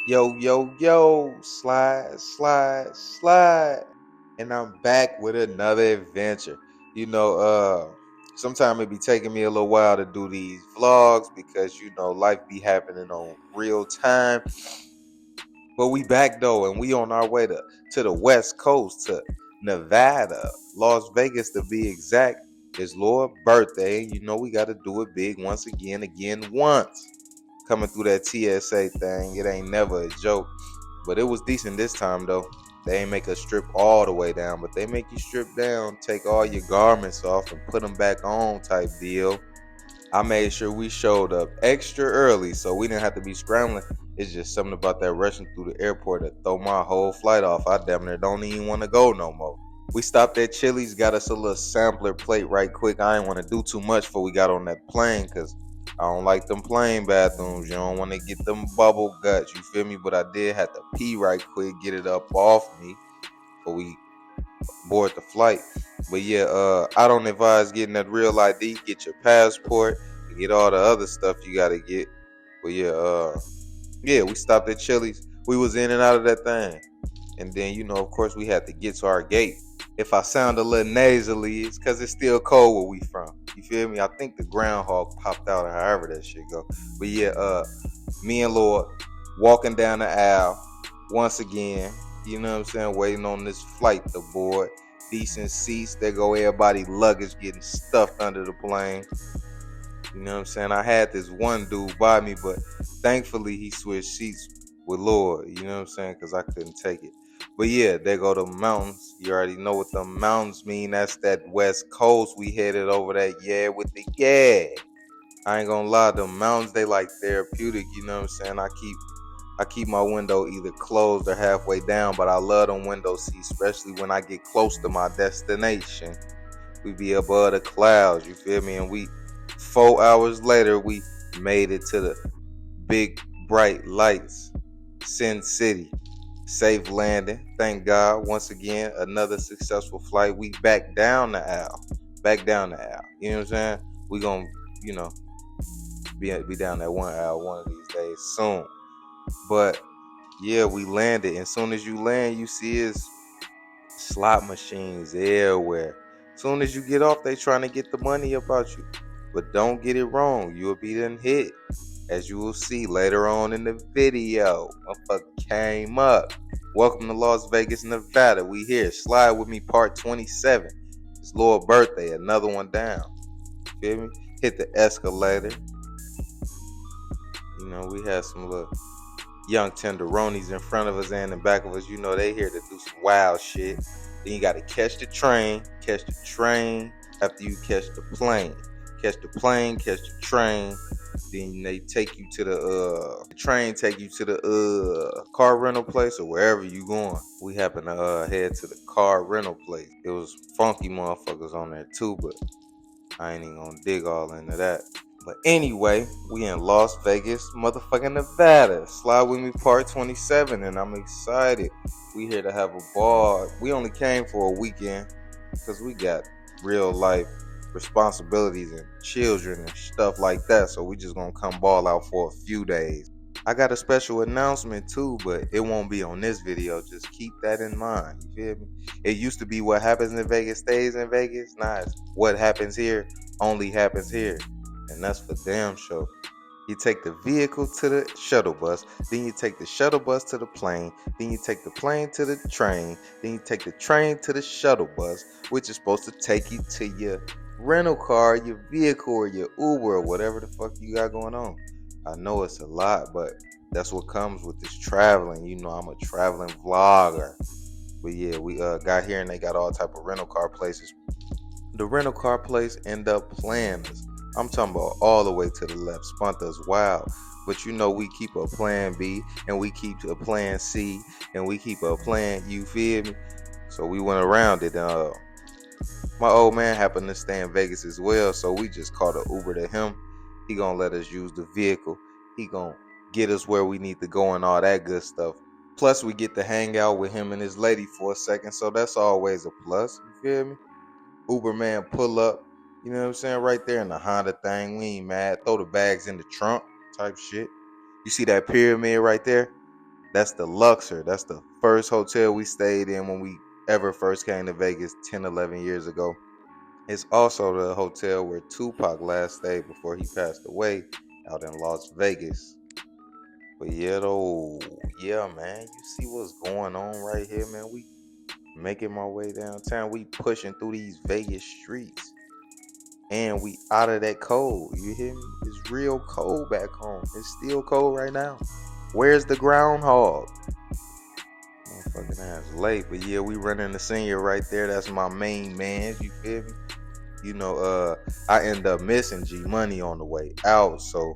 Yo, yo, yo, slide, slide, slide. And I'm back with another adventure. You know, sometimes it be taking me a little while to do these vlogs because life be happening on real time. But we back though, and we on our way to the West Coast, to Nevada, Las Vegas to be exact. It's Lord's birthday. We gotta do it big once again, once. Coming through that TSA thing. It ain't never a joke. But it was decent this time though. They ain't make us strip all the way down, but they make you strip down, take all your garments off and put them back on type deal. I made sure we showed up extra early so we didn't have to be scrambling. It's just something about that rushing through the airport that throw my whole flight off. I damn near don't even want to go no more. We stopped at Chili's, got us a little sampler plate right quick. I ain't want to do too much before we got on that plane because I don't like them plane bathrooms. You don't want to get them bubble guts, you feel me? But I did have to pee right quick, get it up off me before we board the flight. But yeah, I don't advise getting that real ID. Get your passport, get all the other stuff you gotta get. But yeah, we stopped at Chili's. We was in and out of that thing. And then, of course, we had to get to our gate. If I sound a little nasally, it's because it's still cold where we from. You feel me? I think the groundhog popped out or however that shit go. But yeah, me and Lord walking down the aisle once again. You know what I'm saying? Waiting on this flight to board. Decent seats. There go everybody luggage getting stuffed under the plane. You know what I'm saying? I had this one dude by me, but thankfully he switched seats with Lord. You know what I'm saying? Because I couldn't take it. But yeah, there go the mountains. You already know what the mountains mean. That's that West Coast. We headed over that, yeah, with the yeah. I ain't gonna lie, the mountains, they like therapeutic. You know what I'm saying? I keep my window either closed or halfway down, but I love them window seats, especially when I get close to my destination. We be above the clouds, you feel me? And 4 hours later, we made it to the big bright lights, Sin City. Safe landing, thank God. Once again, another successful flight. We back down the aisle, You know what I'm saying? We gonna, you know, be down that one aisle one of these days soon. But yeah, we landed. As soon as you land, you see is slot machines everywhere. As soon as you get off, they trying to get the money about you. But don't get it wrong, you'll be done hit. As you will see later on in the video. Motherfucker came up. Welcome to Las Vegas, Nevada. We here. Slide with me, part 27. It's Lord's birthday, another one down. Feel me? Hit the escalator. We had some little young tenderonis in front of us and in back of us. They here to do some wild shit. Then you gotta catch the train after you catch the plane. Catch the plane, catch the train. Then they take you to the train, take you to the car rental place or wherever you going. We happen to head to the car rental place. It was funky motherfuckers on there too, but I ain't even gonna dig all into that. But anyway, we in Las Vegas, motherfucking Nevada. Slide with me, part 27, and I'm excited. We here to have a ball. We only came for a weekend because we got real life responsibilities and children and stuff like that. So we just gonna come ball out for a few days. I got a special announcement too, but it won't be on this video. Just keep that in mind. You feel me? It used to be what happens in Vegas stays in Vegas. Nah, it's what happens here only happens here. And that's for damn sure. You take the vehicle to the shuttle bus, then you take the shuttle bus to the plane, then you take the plane to the train, then you take the train to the shuttle bus, which is supposed to take you to your rental car, your vehicle, or your Uber, or whatever the fuck you got going on. I know it's a lot, but that's what comes with this traveling. I'm a traveling vlogger. But yeah, we got here and they got all type of rental car places. The rental car place end up playing us. I'm talking about all the way to the left. Spunta's wild. But we keep a plan B and we keep a plan C and we keep a plan, you feel me? So we went around it. My old man happened to stay in Vegas as well, so we just called an Uber to him. He gonna let us use the vehicle. He gonna get us where we need to go and all that good stuff. Plus, we get to hang out with him and his lady for a second, so that's always a plus. You feel me? Uber man pull up, you know what I'm saying? Right there in the Honda thing. We ain't mad. Throw the bags in the trunk type shit. You see that pyramid right there? That's the Luxor. That's the first hotel we stayed in when we ever first came to Vegas 10, 11 years ago. It's also the hotel where Tupac last stayed before he passed away out in Las Vegas. But yeah, though, yeah, man, you see what's going on right here, man. We making my way downtown. We pushing through these Vegas streets, and we out of that cold. You hear me? It's real cold back home. It's still cold right now. Where's the groundhog? Motherfucking ass late, but yeah, we running the senior right there. That's my main man. You feel me? You know, I end up missing G Money on the way out, so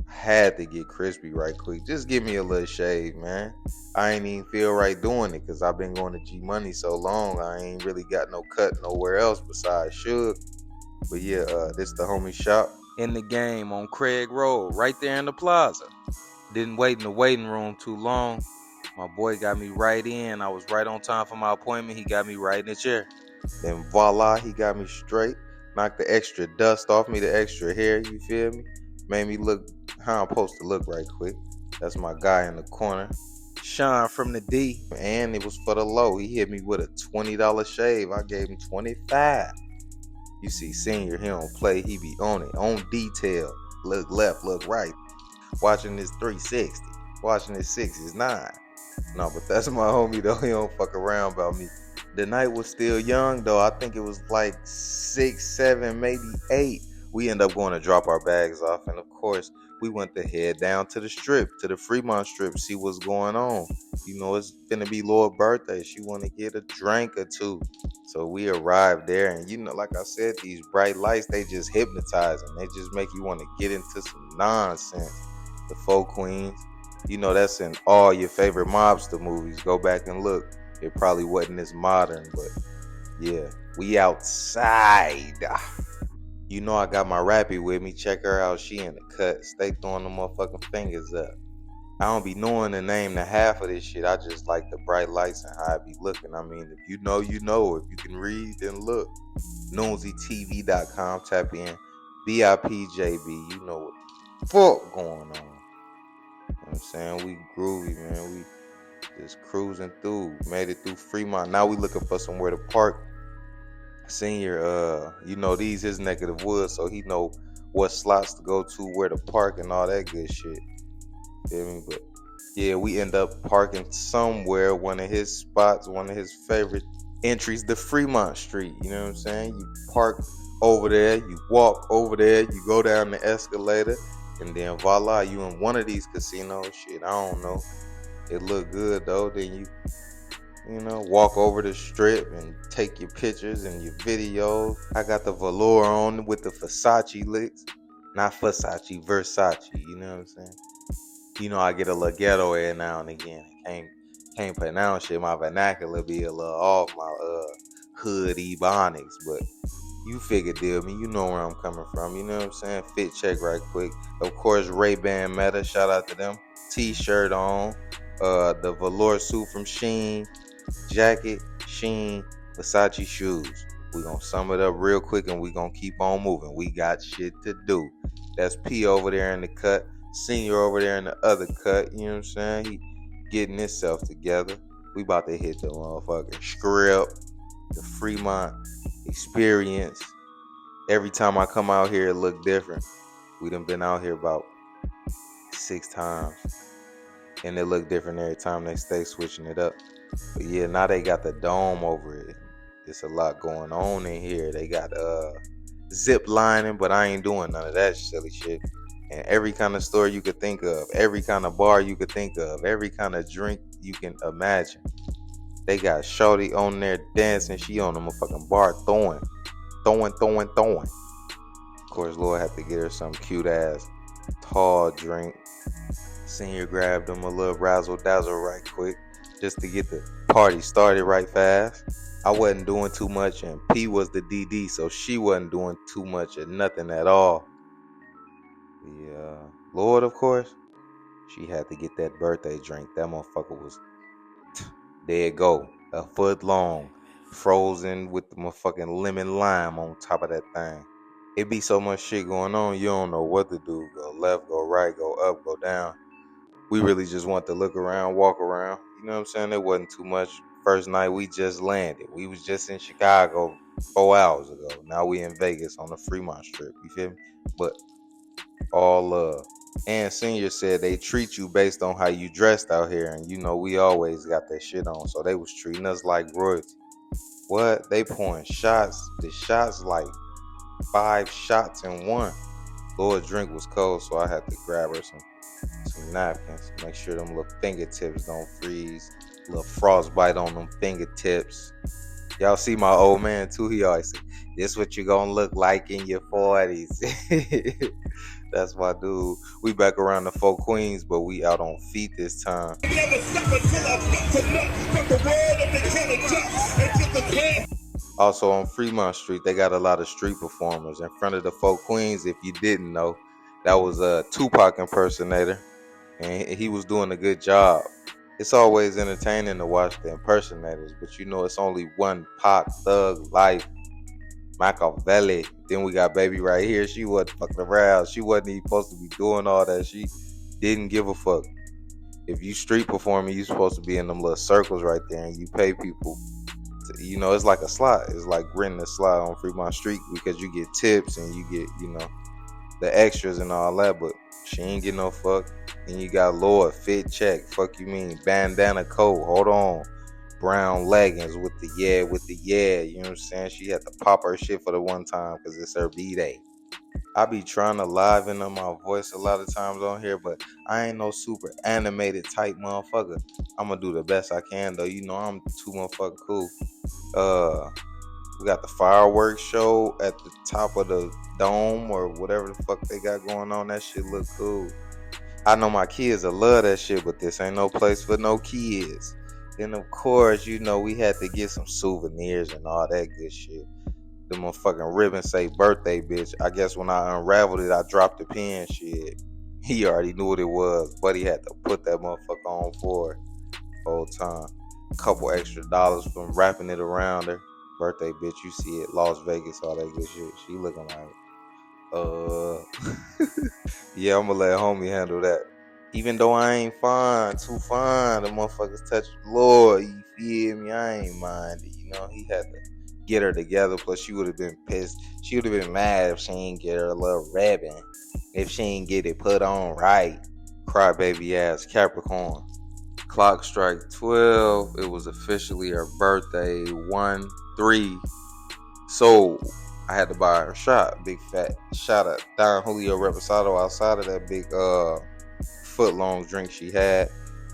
I had to get crispy right quick. Just give me a little shave, man. I ain't even feel right doing it because I've been going to G Money so long. I ain't really got no cut nowhere else besides Suge. But yeah, this the homie shop in the game on Craig Road, right there in the plaza. Didn't wait in the waiting room too long. My boy got me right in. I was right on time for my appointment. He got me right in the chair. Then voila, he got me straight. Knocked the extra dust off me, the extra hair, you feel me? Made me look how I'm supposed to look right quick. That's my guy in the corner. Sean from the D. And it was for the low. He hit me with a $20 shave. I gave him 25. You see, senior, he don't play. He be on it. On detail. Look left, look right. Watching this 360. Watching this 6 is 9. No, but that's my homie though. He don't fuck around about me. The night was still young though. I think it was like 6, 7, maybe 8. We end up going to drop our bags off, and of course we went to head down to the strip, to the Fremont strip, see what's going on. You know, it's gonna be Laura's birthday. She want to get a drink or two. So we arrived there, and you know, like I said, these bright lights, they just hypnotizing. They just make you want to get into some nonsense. The Four Queens, you know, that's in all your favorite mobster movies. Go back and look. It probably wasn't as modern, but yeah, we outside. You know I got my rappy with me. Check her out. She in the cut. Stay throwing the motherfucking fingers up. I don't be knowing the name to half of this shit. I just like the bright lights and how I be looking. I mean, if you know, you know. If you can read, then look. NoonzyTV.com. Tap in. BIPJB. You know what the fuck going on. You know what I'm saying? We groovy, man. We just cruising through. Made it through Fremont. Now we looking for somewhere to park. Senior, you know, these his neck of the woods, so he know what slots to go to, where to park, and all that good shit. Feel me? But yeah, we end up parking somewhere, one of his spots, one of his favorite entries, the Fremont Street. You know what I'm saying? You park over there, you walk over there, you go down the escalator, and then voila, you in one of these casinos. Shit, I don't know. It look good though. Then you know, walk over the strip and take your pictures and your videos. I got the velour on with the Versace licks. Not Versace, you know what I'm saying? You know, I get a little ghetto every now and again. Can't pronounce shit. My vernacular be a little off, my hood ebonics, but you figure deal me. You know where I'm coming from. You know what I'm saying? Fit check right quick. Of course, Ray-Ban Meta. Shout out to them. T-shirt on. The velour suit from Sheen. Jacket, Sheen, Versace shoes. We gonna sum it up real quick and we gonna keep on moving. We got shit to do. That's P over there in the cut. Senior over there in the other cut. You know what I'm saying? He getting himself together. We about to hit the motherfucking script. The Fremont experience. Every time I come out here, it look different. We done been out here about 6 times. And it look different every time. They stay switching it up. But yeah, now they got the dome over it. It's a lot going on in here. They got zip lining, but I ain't doing none of that silly shit. And every kind of store you could think of, every kind of bar you could think of, every kind of drink you can imagine. They got Shorty on there dancing. She on the motherfucking bar throwing. Of course, Lord had to get her some cute ass tall drink. Senior grabbed him a little razzle dazzle right quick, just to get the party started right fast. I wasn't doing too much, and P was the DD, so she wasn't doing too much or nothing at all. The Lord, of course, she had to get that birthday drink. That motherfucker was, there it go, a foot long, frozen with the motherfucking lemon lime on top of that thing. It be so much shit going on, you don't know what to do. Go left, go right, go up, go down. We really just want to look around, walk around. You know what I'm saying? It wasn't too much. First night we just landed. We was just in Chicago 4 hours ago. Now we in Vegas on the Fremont Strip. You feel me? But all love. And Senior said they treat you based on how you dressed out here, and you know we always got that shit on. So they was treating us like royalty. What? They pouring shots. The shots like 5 shots in one. Lord drink was cold, so I had to grab her some napkins. Make sure them little fingertips don't freeze. Little frostbite on them fingertips. Y'all see my old man too? He always say, "This what you gonna look like in your 40s." That's my dude. We back around the Four Queens, but we out on feet this time. Also on Fremont Street, they got a lot of street performers. In front of the Four Queens, if you didn't know, that was a Tupac impersonator, and he was doing a good job. It's always entertaining to watch the impersonators, but you know it's only one Pac, Thug Life, Machiavelli. Then we got Baby right here. She wasn't fucking around. She wasn't even supposed to be doing all that. She didn't give a fuck. If you street performing, you supposed to be in them little circles right there, and you pay people. You know, it's like a slot. It's like renting a slot on Fremont Street because you get tips and you get, you know, the extras and all that. But she ain't get no fuck. And you got Lord fit check. Fuck you mean bandana coat. Hold on. Brown leggings with the yeah. You know what I'm saying? She had to pop her shit for the one time because it's her B-Day. I be trying to liven up my voice a lot of times on here, but I ain't no super animated type motherfucker. I'm gonna do the best I can though. You know I'm too motherfucking cool. We got the fireworks show at the top of the dome or whatever the fuck they got going on. That shit look cool. I know my kids will love that shit, but this ain't no place for no kids. Then of course, you know, we had to get some souvenirs and all that good shit. The motherfucking ribbon say birthday, bitch. I guess when I unraveled it, I dropped the pen. Shit. He already knew what it was, but he had to put that motherfucker on for whole time. Couple extra dollars from wrapping it around her. Birthday, bitch. You see it, Las Vegas, all that good shit. She looking like, yeah, I'm gonna let homie handle that. Even though I ain't fine, too fine, the motherfuckers touch the Lord. You feel me? I ain't minded. You know, he had to get her together. Plus, she would have been pissed. She would have been mad if she ain't get her a little ribbon. If she ain't get it put on right. Crybaby ass Capricorn. Clock strike 12. It was officially her birthday. 1-3. So I had to buy her a shot. Big fat shot of Don Julio Reposado outside of that big foot long drink she had.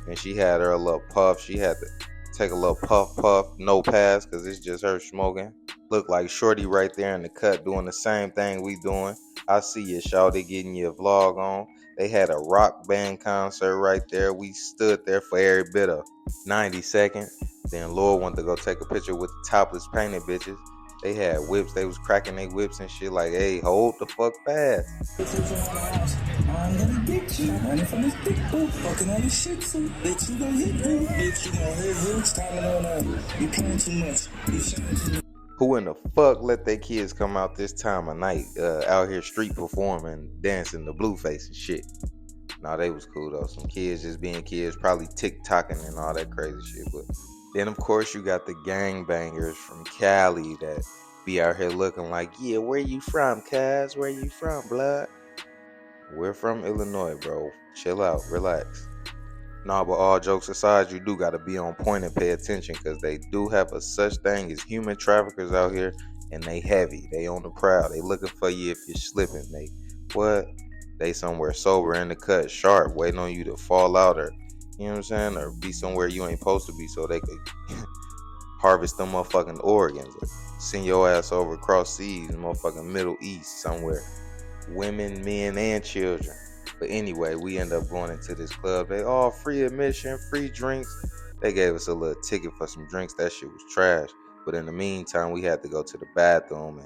And she had her a little puff. She had to take a little puff, no pass, because it's just her smoking. Look like Shorty right there in the cut doing the same thing we doing. I see you, shawty, getting your vlog on. They had a rock band concert right there. We stood there for every bit of 90 seconds. Then Lord wanted to go take a picture with the topless painted bitches. They had whips. They was cracking their whips and shit like, hey, hold the fuck fast. I'm gonna get you. Running from this big boot. Fucking on this shit too. Bitch, you gon' hit who? Bitch, you gon' hit who? Timing on up. You playing too much. You shining too much. Who in the fuck let their kids come out this time of night out here street performing, dancing the Blueface and shit? Nah, they was cool though. Some kids just being kids, probably TikToking and all that crazy shit. But then of course you got the gangbangers from Cali that be out here looking like, yeah, where you from, cuz? Where you from, blood? We're from Illinois, bro. Chill out, relax. Nah, but all jokes aside, you do gotta be on point and pay attention, because they do have a such thing as human traffickers out here, and they heavy. They on the prowl. They looking for you if you're slipping. They what? They somewhere sober in the cut, sharp, waiting on you to fall out, or you know what I'm saying, or be somewhere you ain't supposed to be, so they could harvest them motherfucking organs, or send your ass over across seas, motherfucking Middle East somewhere. Women, men, and children. But anyway, we end up going into this club. They all free admission, free drinks. They gave us a little ticket for some drinks. That shit was trash. But in the meantime, we had to go to the bathroom.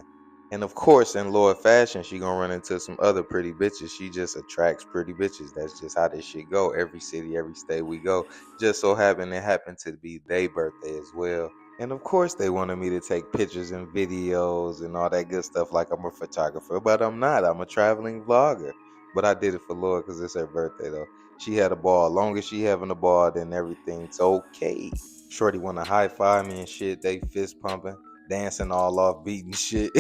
And of course, in Lord fashion, she gonna run into some other pretty bitches. She just attracts pretty bitches. That's just how this shit go. Every city, every state we go. Just so happened it happened to be their birthday as well. And of course, they wanted me to take pictures and videos and all that good stuff like I'm a photographer. But I'm not. I'm a traveling vlogger. But I did it for Lord because it's her birthday, though. She had a ball. Long as she having a ball, then everything's okay. Shorty wanna high five me and shit. They fist pumping, dancing all off beat and shit.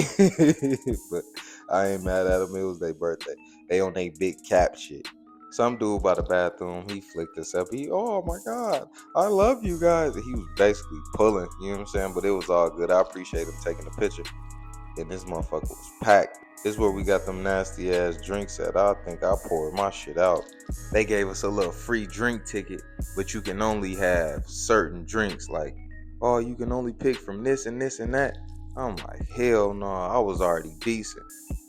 But I ain't mad at them. It was their birthday. They on they big cap shit. Some dude by the bathroom, he flicked us up. Oh my God, I love you guys. He was basically pulling, you know what I'm saying? But it was all good. I appreciate him taking the picture. And this motherfucker was packed. This is where we got them nasty ass drinks at. I think I poured my shit out. They gave us a little free drink ticket, but you can only have certain drinks. Like, oh, you can only pick from this and this and that. I'm like, hell no, I was already decent.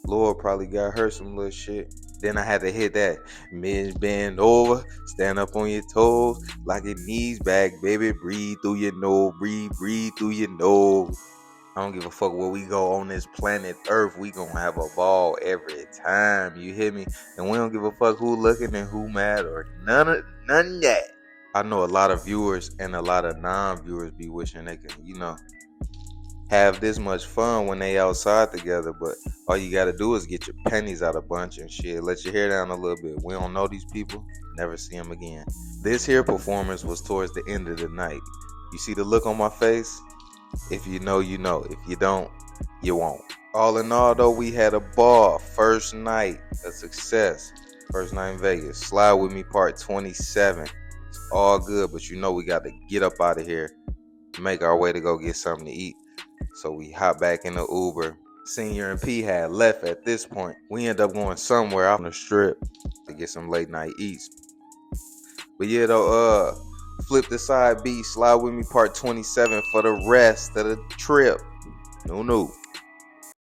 Lord probably got her some little shit. Then I had to hit that mid bend over, stand up on your toes, like your knees back, baby. Breathe through your nose, breathe through your nose. I don't give a fuck where we go on this planet Earth. We gonna have a ball every time. You hear me? And we don't give a fuck who looking and who mad or none of that. I know a lot of viewers and a lot of non-viewers be wishing they can, have this much fun when they outside together. But all you gotta do is get your pennies out a bunch and shit. Let your hair down a little bit. We don't know these people. Never see them again. This here performance was towards the end of the night. You see the look on my face? If you know, you know. If you don't, you won't. All in all, though, we had a ball. First night, a success. First night in Vegas. Slide With Me part 27. It's all good, but we got to get up out of here. Make our way to go get something to eat. So we hop back in the Uber. Senior and P had left at this point. We end up going somewhere out on the strip to get some late night eats. But yeah, though, flip the side B, Slide With Me part 27 for the rest of the trip. No.